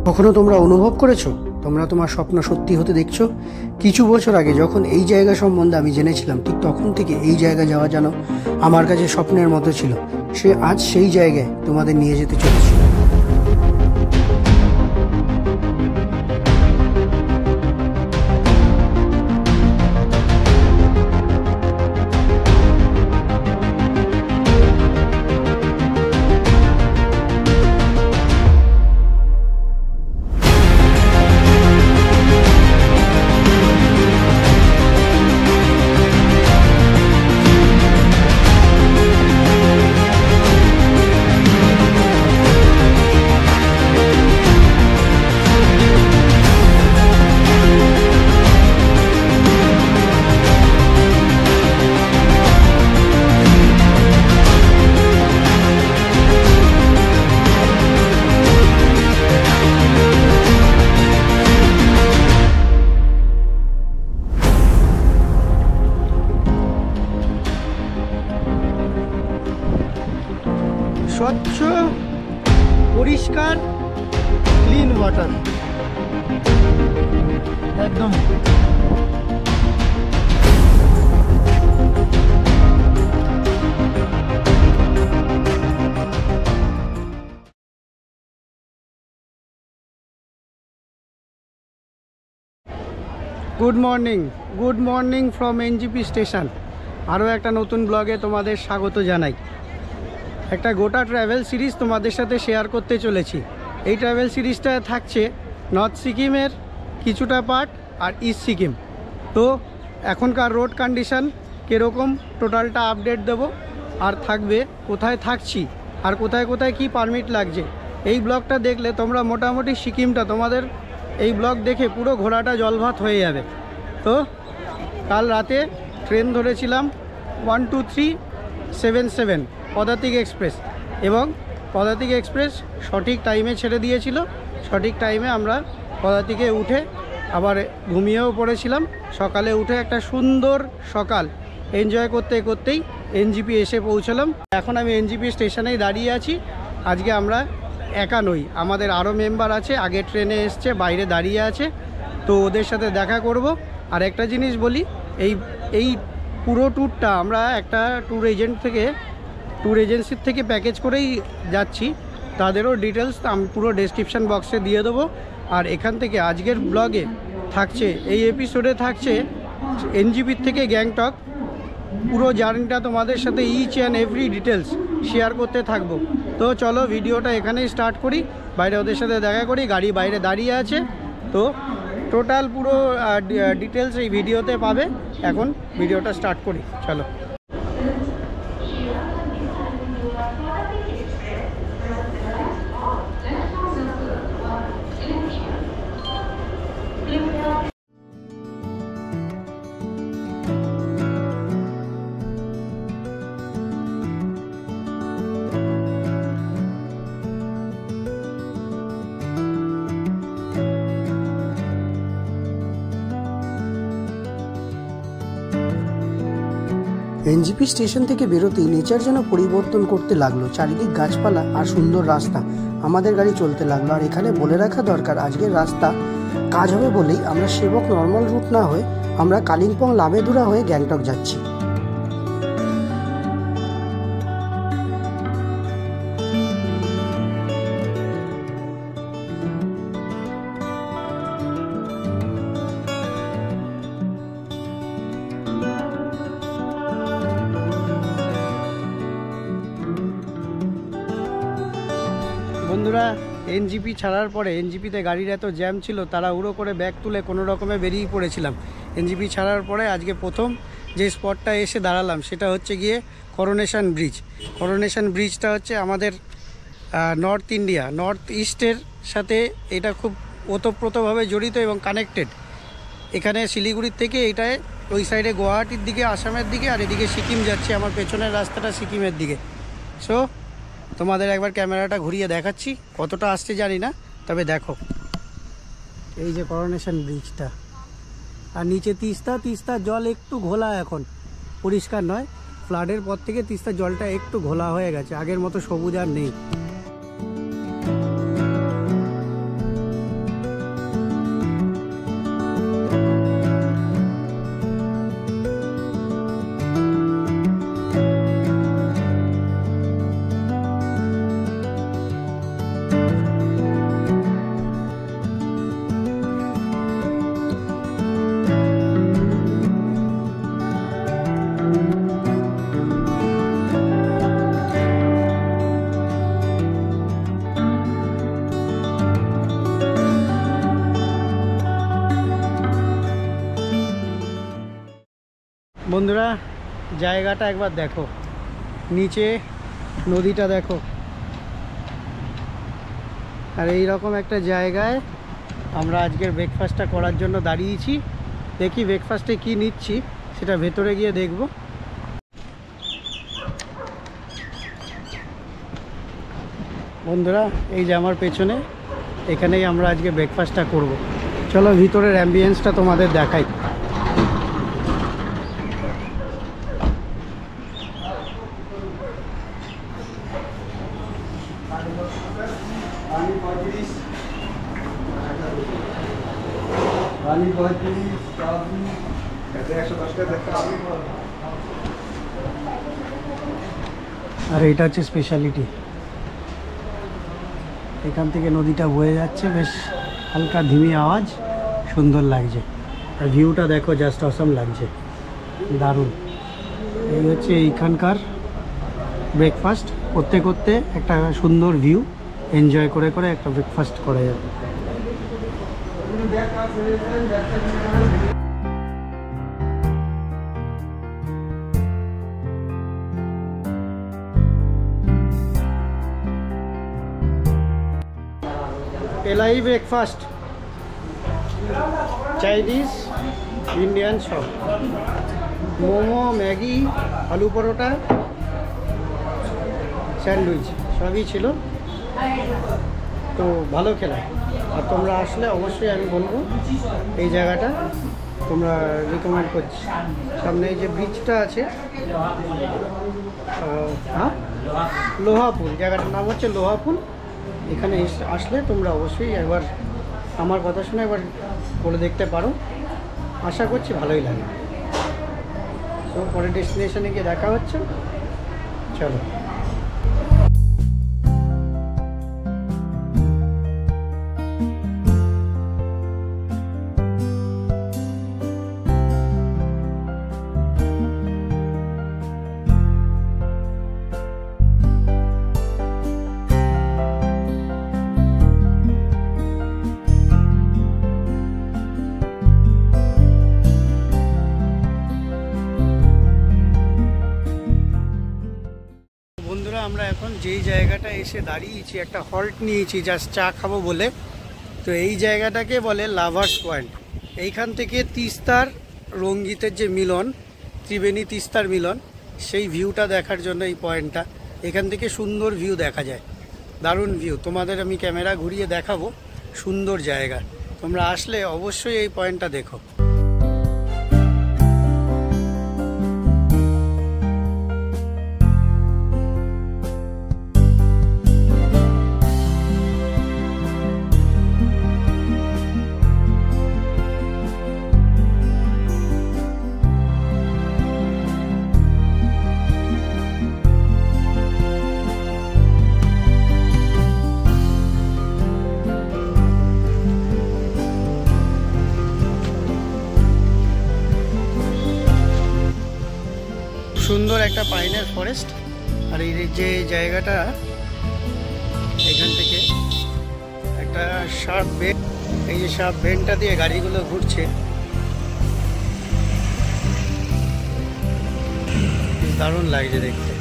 কখনো তোমরা অনুভব করেছো তোমরা তোমার স্বপ্ন সত্যি হতে দেখছো? কিছু বছর আগে যখন এই জায়গা সম্বন্ধে আমি জেনেছিলাম, ঠিক তখন থেকে এই জায়গা যাওয়া যেন আমার কাছে স্বপ্নের মতো ছিল। আজ সেই জায়গায় তোমাদের নিয়ে যেতে চলেছি। স্বচ্ছ পরিষ্কার ক্লিন ওয়াটার একদম। Good morning from NJP station. আরও একটা নতুন ব্লগে তোমাদের স্বাগত জানাই। একটা গোটা ট্রাভেল সিরিজ তোমাদের সাথে শেয়ার করতে চলেছি। এই ট্রাভেল সিরিজটা থাকছে নর্থ সিকিমের কিছুটা পার্ট আর ইস্ট সিকিম। তো এখনকার রোড কন্ডিশন কীরকম টোটালটা আপডেট দেবো, আর থাকবে কোথায় থাকছি আর কোথায় কোথায় কি পারমিট লাগছে। এই ব্লগটা দেখলে তোমরা মোটামুটি সিকিমটা তোমাদের এই ব্লগ দেখে পুরো ঘোড়াটা জলভাত হয়ে যাবে। তো কাল রাতে ট্রেন ধরেছিলাম 12377 পদাতিক এক্সপ্রেস, এবং পদাতিক এক্সপ্রেস সঠিক টাইমে ছেড়ে দিয়েছিল। সঠিক টাইমে আমরা পদাতিকে উঠে আবার ঘুমিয়েও পড়েছিলাম। সকালে উঠে একটা সুন্দর সকাল এনজয় করতে করতেই এনজিপি এসে পৌঁছলাম। এখন আমি এনজিপি স্টেশনেই দাঁড়িয়ে আছি। আজকে আমরা একা নই, আমাদের আরও মেম্বার আছে, আগের ট্রেনে এসছে, বাইরে দাঁড়িয়ে আছে। তো ওদের সাথে দেখা করব। আর একটা জিনিস বলি, এই পুরো ট্যুরটা আমরা একটা ট্যুর এজেন্সির থেকে প্যাকেজ করেই যাচ্ছি। তাদেরও ডিটেলস আমি পুরো ডেসক্রিপশান বক্সে দিয়ে দেবো। আর এখান থেকে আজকের ব্লগে থাকছে, এই এপিসোডে থাকছে এনজিপির থেকে গ্যাংটক পুরো জার্নিটা তোমাদের সাথে each and every details share করতে থাকবো। তো চলো ভিডিওটা এখানেই স্টার্ট করি। বাইরে ওদের সাথে দেখা করি, গাড়ি বাইরে দাঁড়িয়ে আছে। তো টোটাল পুরো ডিটেলস এই ভিডিওতে পাবে। এখন ভিডিওটা স্টার্ট করি, চলো। এনজিপি স্টেশন থেকে বেরোতেই নেচার যেন পরিবর্তন করতে লাগলো। চারিদিক গাছপালা আর সুন্দর রাস্তা। আমাদের গাড়ি চলতে লাগলো। আর এখানে বলে রাখা দরকার, আজকের রাস্তা কাজ হবে বলেই আমরা সেবক নর্মাল রুট না হয়ে আমরা কালিম্পং লাভেদুরা হয়ে গ্যাংটক যাচ্ছি। বন্ধুরা, এনজিপি ছাড়ার পরে এনজিপিতে গাড়ির এত জ্যাম ছিল, তারা উড়ো করে ব্যাগ তুলে কোনো রকমে বেরিয়ে পড়েছিলাম। এনজিপি ছাড়ার পরে আজকে প্রথম যে স্পটটা এসে দাঁড়ালাম সেটা হচ্ছে গিয়ে করোনেশন ব্রিজ। করোনেশন ব্রিজটা হচ্ছে আমাদের নর্থ ইস্টের সাথে এটা খুব ওতপ্রোতভাবে জড়িত এবং কানেক্টেড। এখানে শিলিগুড়ির থেকে এটায় ওই সাইডে গুয়াহাটির দিকে, আসামের দিকে, আর এদিকে সিকিম যাচ্ছে। আমার পেছনের রাস্তাটা সিকিমের দিকে। সো তোমাদের একবার ক্যামেরাটা ঘুরিয়ে দেখাচ্ছি, কতটা আসছে জানি না, তবে দেখো এই যে করোনেশন ব্রিজটা, আর নিচে তিস্তার জল একটু ঘোলা, এখন পরিষ্কার নয়। ফ্লাডের পর থেকে তিস্তার জলটা একটু ঘোলা হয়ে গেছে, আগের মতো সবুজ আর নেই। বন্ধুরা জায়গাটা একবার দেখো, নিচে নদীটা দেখো, আর এই রকম একটা জায়গায় আমরা আজকের ব্রেকফাস্টটা করার জন্য দাঁড়িয়েছি। দেখি ব্রেকফাস্টে কি নিচ্ছি সেটা ভেতরে গিয়ে দেখব। বন্ধুরা এই যে আমার পেছনে, এখানেই আমরা আজকে ব্রেকফাস্টটা করব। চলো ভিতরের অ্যাম্বিয়েন্সটা তোমাদের দেখাই। আর এটা হচ্ছে স্পেশালিটি, এখান থেকে নদীটা বয়ে যাচ্ছে, বেশ হালকা ধিমি আওয়াজ, সুন্দর লাগছে। আর ভিউটা দেখো, জাস্ট অসম লাগছে, দারুণ। এই হচ্ছে এইখানকার ব্রেকফাস্ট। করতে করতে একটা সুন্দর ভিউ এনজয় করে করে একটা ব্রেকফাস্ট করা যাবে। এলাই ব্রেকফাস্ট, চাইনিজ, ইন্ডিয়ান সব, মোমো, ম্যাগি, আলু পরোটা, স্যান্ডউইচ সবই ছিল। তো ভালো খেলা। আর তোমরা আসলে অবশ্যই আমি বলবো এই জায়গাটা তোমরা রিকমেন্ড করছি। সামনে এই যে ব্রিজটা আছে, হ্যাঁ, লোহাপুল, জায়গাটার নাম হচ্ছে লোহাপুল। এখানে আসলে তোমরা অবশ্যই একবার আমার কথা শুনে একবার করে দেখতে পারো, আশা করছি ভালোই লাগে। তো পরের ডেস্টিনেশনে গিয়ে দেখা হচ্ছে, চলো। বন্ধুরা আমরা এখন যেই জায়গাটা এসে দাঁড়িয়েছি, একটা হল্ট নিয়েছি জাস্ট চা খাবো বলে। তো এই জায়গাটাকে বলে লাভার্স পয়েন্ট। এইখান থেকে তিস্তার রঙ্গিতের যে মিলন, ত্রিবেণী তিস্তার মিলন, সেই ভিউটা দেখার জন্য এই পয়েন্টটা। এখান থেকে সুন্দর ভিউ দেখা যায়, দারুণ ভিউ। তোমাদের আমি ক্যামেরা ঘুরিয়ে দেখাবো, সুন্দর জায়গা। তোমরা আসলে অবশ্যই এই পয়েন্টটা দেখো। সুন্দর একটা পাইনের ফরেস্ট। আর এই যে জায়গাটা, এখান থেকে একটা শার্প বেন্ড, এই যে শার্প বেন্ডটা দিয়ে গাড়িগুলো ঘুরছে, দারুণ লাগছে দেখতে।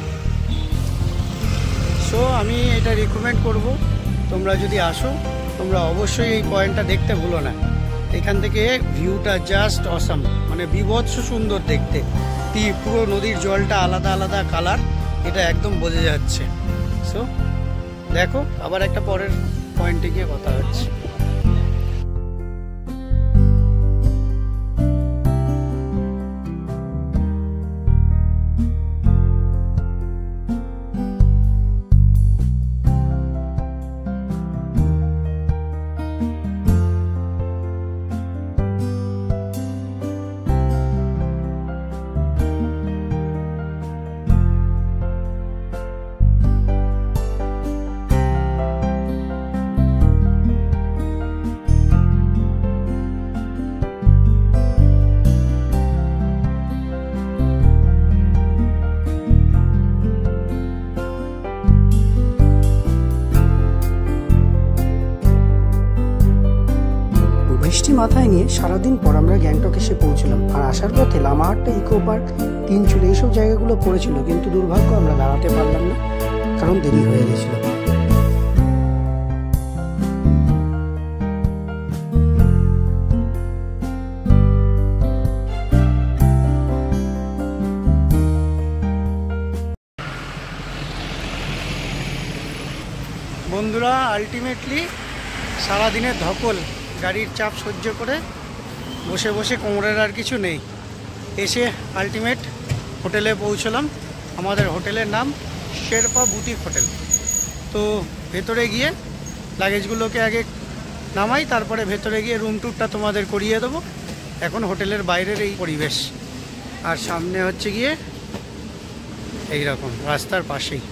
সো আমি এটা রিকমেন্ড করব, তোমরা যদি আসো তোমরা অবশ্যই এই পয়েন্টটা দেখতে ভুলো না। এখান থেকে ভিউটা জাস্ট অসাম, মানে বিভৎস সুন্দর দেখতে। পুরো নদীর জলটা আলাদা আলাদা কালার, এটা একদম বোঝা যাচ্ছে। সো দেখো, আবার একটা পরের পয়েন্টে গিয়ে কথা হচ্ছে। মাথায় নিয়ে সারাদিন পর আমরা গ্যাংটক এসে পৌঁছলাম। আর আসার পথে লামাহাট্টা, ইকো পার্ক, তিনচুলে এইসব জায়গাগুলো পড়েছিল, কিন্তু দুর্ভাগ্য আমরা দাঁড়াতে পারলাম না, কারণ দেরি হয়ে গেছিল। বন্ধুরা, আলটিমেটলি সারাদিনের ধকল, গাড়ির চাপ সহ্য করে বসে বসে কোমরের আর কিছু নেই, এসে আলটিমেট হোটেলে পৌঁছলাম। আমাদের হোটেলের নাম শেরপা বুটিক হোটেল। তো ভেতরে গিয়ে লাগেজগুলোকে আগে নামাই, তারপরে ভেতরে গিয়ে রুম ট্যুরটা তোমাদের করিয়ে দেবো। এখন হোটেলের বাইরের এই পরিবেশ, আর সামনে হচ্ছে গিয়ে এই রকম রাস্তার পাশেই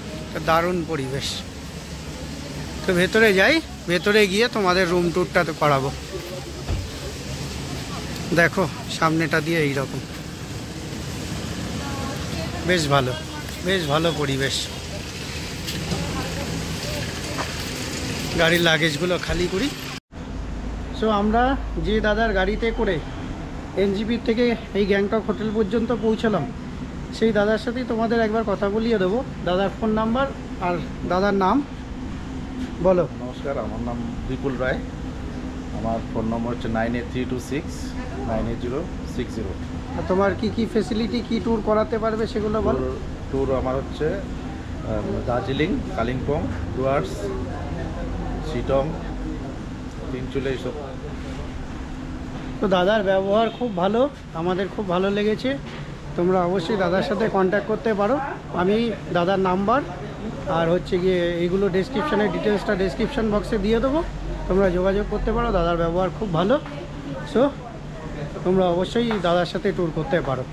দারুণ পরিবেশ। তো ভেতরে যাই, ভেতরে গিয়ে তোমাদের রুম ট্যুরটা তো করাবো। দেখো সামনেটা দিয়ে এই রকম, বেশ ভালো, বেশ ভালো পরিবেশ। গাড়ির লাগেজগুলো খালি করি। সো আমরা যে দাদার গাড়িতে করে এনজিপির থেকে এই গ্যাংটক হোটেল পর্যন্ত পৌঁছলাম, সেই দাদার সাথেই তোমাদের একবার কথা বলিয়ে দেবো। দাদার ফোন নাম্বার আর দাদার নাম বলো। নমস্কার, আমার নাম বিপুল রায়। আমার ফোন নম্বর হচ্ছে 9832698060। আর তোমার কি কি ফেসিলিটি, কি ট্যুর করাতে পারবে সেগুলো বলো। ট্যুর আমার হচ্ছে দার্জিলিং, কালিম্পং, ডুয়ার্স, শিটং, তিনচুলে, এইসব। তো দাদার ব্যবহার খুব ভালো, আমাদের খুব ভালো লেগেছে। তোমরা অবশ্যই দাদার সাথে কন্ট্যাক্ট করতে পারো। আমি দাদার নাম্বার আর হচ্ছে গিয়ে এইগুলো ডেসক্রিপশানে ডিটেলসটা ডেসক্রিপশান বক্সে দিয়ে দেবো, তোমরা যোগাযোগ করতে পারো। দাদার ব্যবহার খুব ভালো। সো তোমরা অবশ্যই দাদার সাথে ট্যুর করতে পারো।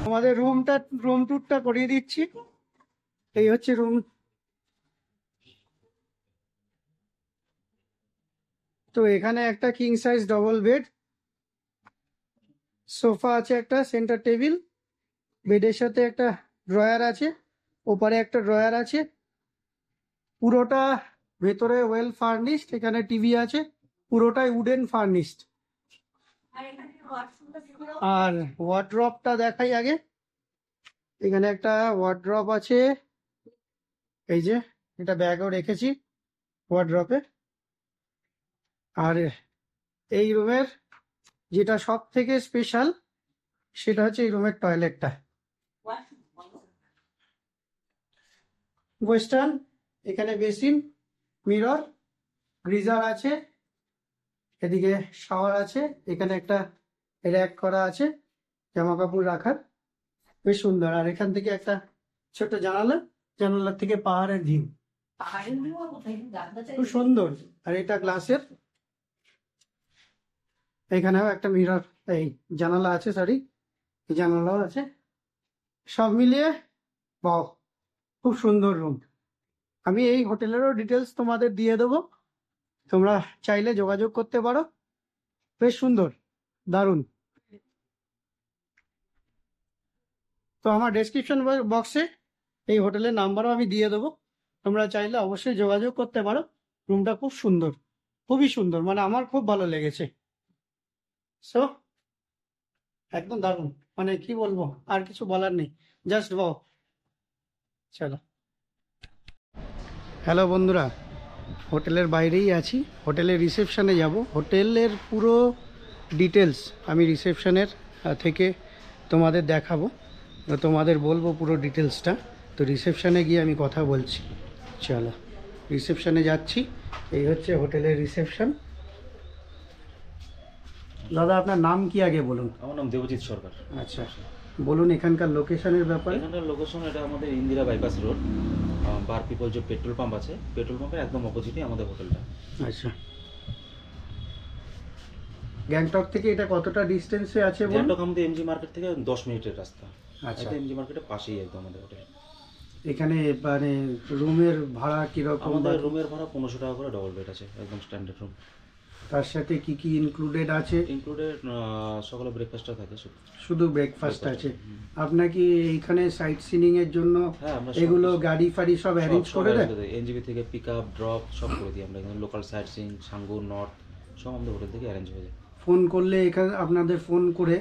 তোমাদের রুম ট্যুরটা করিয়ে দিচ্ছি। এই হচ্ছে রুম। তো এখানে একটা king size double bed, sofa আছে, একটা সেন্টার টেবিল, বেডের সাথে একটা ড্রয়ার আছে, ওপারে একটা ড্রয়ার আছে। পুরোটা ভেতরে ওয়েল ফার্নিশড, এখানে টিভি আছে, পুরোটাই উডেন ফার্নিশড। আর ওয়ার্ড্রপটা দেখাই আগে। এখানে একটা ওয়ার্ড্রপ আছে, এই যে এটা ব্যাগও রেখেছি ওয়ার্ড্রপে। আর এই রুমের যেটা সব থেকে স্পেশাল সেটা হচ্ছে এই রুমের টয়লেটটা। ওয়েস্টার্ন, এখানে বেসিন, মিরর, গ্রিজার আছে, এদিকে শাওয়ার আছে, এখানে একটা র্যাক করা আছে জামা কাপড় রাখার, বেশ সুন্দর। আর এখান থেকে একটা ছোট জানালা, জানালার থেকে পাহাড়ের ভিউ, খুব সুন্দর। আর এটা গ্লাসের, এখানেও একটা মিরর, এই জানালা আছে, সরি এই জানালাও আছে। সব মিলিয়ে বাহ, খুব সুন্দর রুম। আমি এই হোটেলেরও ডিটেলস তোমাদের দিয়ে দেবো, তোমরা চাইলে যোগাযোগ করতে পারো। বেশ সুন্দর, দারুণ। তো আমার ডেসক্রিপশন বক্সে এই হোটেলের নাম্বারও আমি দিয়ে দেবো, তোমরা চাইলে অবশ্যই যোগাযোগ করতে পারো। রুমটা খুব সুন্দর, খুবই সুন্দর, মানে আমার খুব ভালো লেগেছে। সো একদম দারুণ, মানে কি বলবো, আর কিছু বলার নেই, জাস্ট ওয়াও। চলো। হ্যালো বন্ধুরা, হোটেলের বাইরেই আছি, হোটেলের রিসেপশানে যাব। হোটেলের পুরো ডিটেলস আমি রিসেপশানের থেকে তোমাদের দেখাবো, তো তোমাদের বলবো পুরো ডিটেলসটা। তো রিসেপশানে গিয়ে আমি কথা বলছি। চলো রিসেপশানে যাচ্ছি। এই হচ্ছে হোটেলের রিসেপশন। দাদা আপনার নাম কি আগে বলুন। আমার নাম দেবজিৎ সরকার। আচ্ছা, বলুন এখানকার লোকেশনের ব্যাপারে। এখানকার লোকেশন, এটা আমাদের ইন্দিরা বাইপাস রোড, বার পিপল যে পেট্রোল পাম্প আছে, পেট্রোল পাম্পের একদম অপোজিটে আমাদের হোটেলটা। আচ্ছা, গ্যাংটক থেকে এটা কতটা ডিস্টেন্সে আছে বলুন? গ্যাংটক আমাদের এমজি মার্কেট থেকে 10 মিনিটের রাস্তা। আচ্ছা, এমজি মার্কেটের পাশেই একদম আমাদের হোটেল। এখানে মানে রুমের ভাড়া কিরকম? আমাদের রুমের ভাড়া 1500 টাকা করে, ডবল বেড আছে, একদম স্ট্যান্ডার্ড রুম। তার সাথে কি কি ইনক্লুডেড আছে? ইনক্লুডেড সকালে ব্রেকফাস্টটা থাকে, শুধু ব্রেকফাস্ট আছে? আপনার কি এইখানে সাইট সিনিং এর জন্য হ্যাঁ, আমরা এগুলো গাড়ি ফাড়ি সব অ্যারেঞ্জ করে দেন? এনজিবি থেকে পিক আপ ড্রপ সব করে দিই আমরা। এখানে local sightseeing, Sangu, north সব আমাদের হোটেল থেকে অ্যারেঞ্জ হয়ে যায়। ফোন করলে এখানে আপনাদের ফোন করে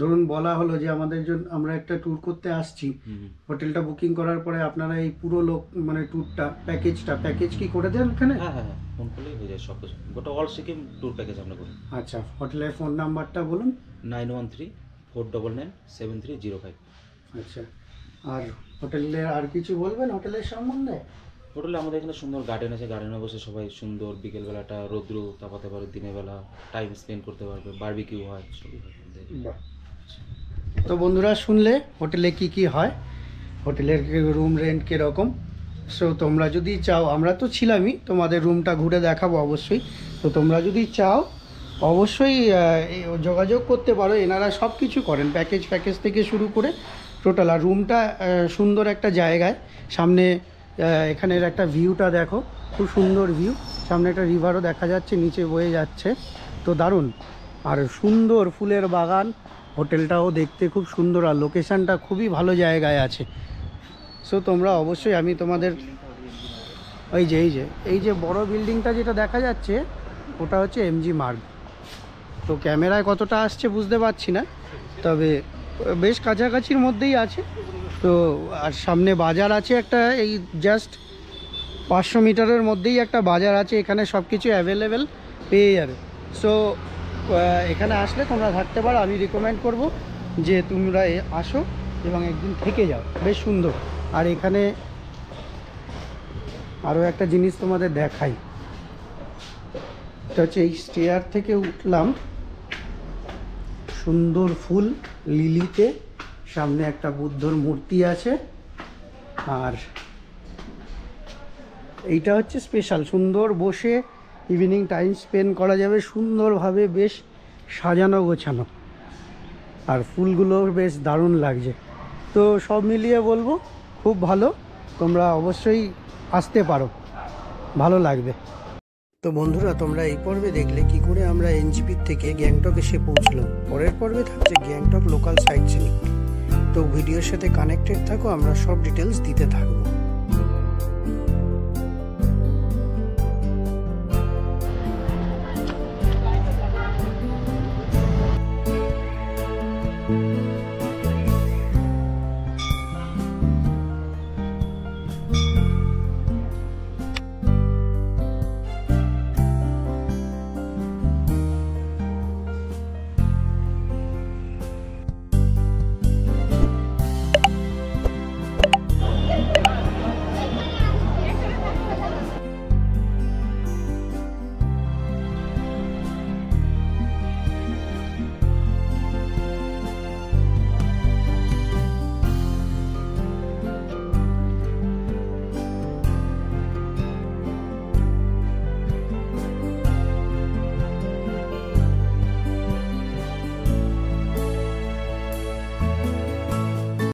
ধরুন বলা হলো যে আমাদের জন্য আমরা একটা ট্যুর করতে আসছি, হোটেলটা বুকিং করার পরে আপনারা এই পুরো লোক মানে ট্যুরটা প্যাকেজ কি করে দেন এখানে? হ্যাঁ হ্যাঁ হ্যাঁ, ফোন করলেই হয়ে যায় সব কিছু, গোটা অল সিকিম ট্যুর প্যাকেজ আমরা করি। আচ্ছা, হোটেলের ফোন নাম্বারটা বলুন। 9134997305। আচ্ছা, আর হোটেলের আর কিছু বলবেন হোটেলের সম্বন্ধে? হোটেলে আমাদের এখানে সুন্দর গার্ডেন আছে, গার্ডেনে বসে সবাই সুন্দর বিকেলবেলাটা রৌদ্র তাপাতে পারে, দিনের বেলা টাইম স্পেন্ড করতে পারবে, বারবিকিউ হয়, সবই হয় আমাদের। বাহ। তো বন্ধুরা শুনলে হোটেলে কি কি হয়, হোটেলের রুম রেন্ট কীরকম। সো তোমরা যদি চাও, আমরা তো ছিলামই, তোমাদের রুমটা ঘুরে দেখাবো অবশ্যই। তো তোমরা যদি চাও অবশ্যই যোগাযোগ করতে পারো, এনারা সব কিছু করেন, প্যাকেজ থেকে শুরু করে টোটাল। আর রুমটা সুন্দর একটা জায়গায়, সামনে এখানের একটা ভিউটা দেখো, খুব সুন্দর ভিউ, সামনে একটা রিভারও দেখা যাচ্ছে, নিচে বয়ে যাচ্ছে, তো দারুণ। আর সুন্দর ফুলের বাগান, হোটেলটাও দেখতে খুব সুন্দর, আর লোকেশানটা খুবই ভালো জায়গায় আছে। সো তোমরা অবশ্যই, আমি তোমাদের এই যে বড় বিল্ডিংটা যেটা দেখা যাচ্ছে ওটা হচ্ছে এমজি মার্গ। তো ক্যামেরায় কতটা আসছে বুঝতে পারছি না, তবে বেশ কাছাকাছির মধ্যেই আছে। তো আর সামনে বাজার আছে একটা, এই জাস্ট 500 মিটারের মধ্যেই একটা বাজার আছে, এখানে সব কিছু অ্যাভেলেবেল পেয়ে যাবে। সো এখানে আসলে তোমরা থাকতে পারো, আমি রিকমেন্ড করব যে তোমরা আসো এবং একদিন থেকে যাও, বেশ সুন্দর। আর এখানে আরও একটা জিনিস তোমাদের দেখাই, এটা হচ্ছে এই স্টেয়ার থেকে উঠলাম, সুন্দর ফুল লিলিতে, সামনে একটা বুদ্ধর মূর্তি আছে, আর এইটা হচ্ছে স্পেশাল, সুন্দর বসে ইভিনিং টাইম স্পেন্ড করা যাবে সুন্দরভাবে, বেশ সাজানো গোছানো, আর ফুলগুলো বেশ দারুণ লাগছে। তো সব মিলিয়ে বলবো খুব ভালো, তোমরা অবশ্যই আসতে পারো, ভালো লাগবে। তো বন্ধুরা, তোমরা এই পর্বে দেখলে কি করে আমরা এনজিপির থেকে গ্যাংটক এসে পৌঁছলাম। পরের পর্বে থাকছে গ্যাংটক লোকাল সাইট সিনিং। তো ভিডিওর সাথে কানেক্টেড থাকো, আমরা সব ডিটেলস দিতে থাকবো।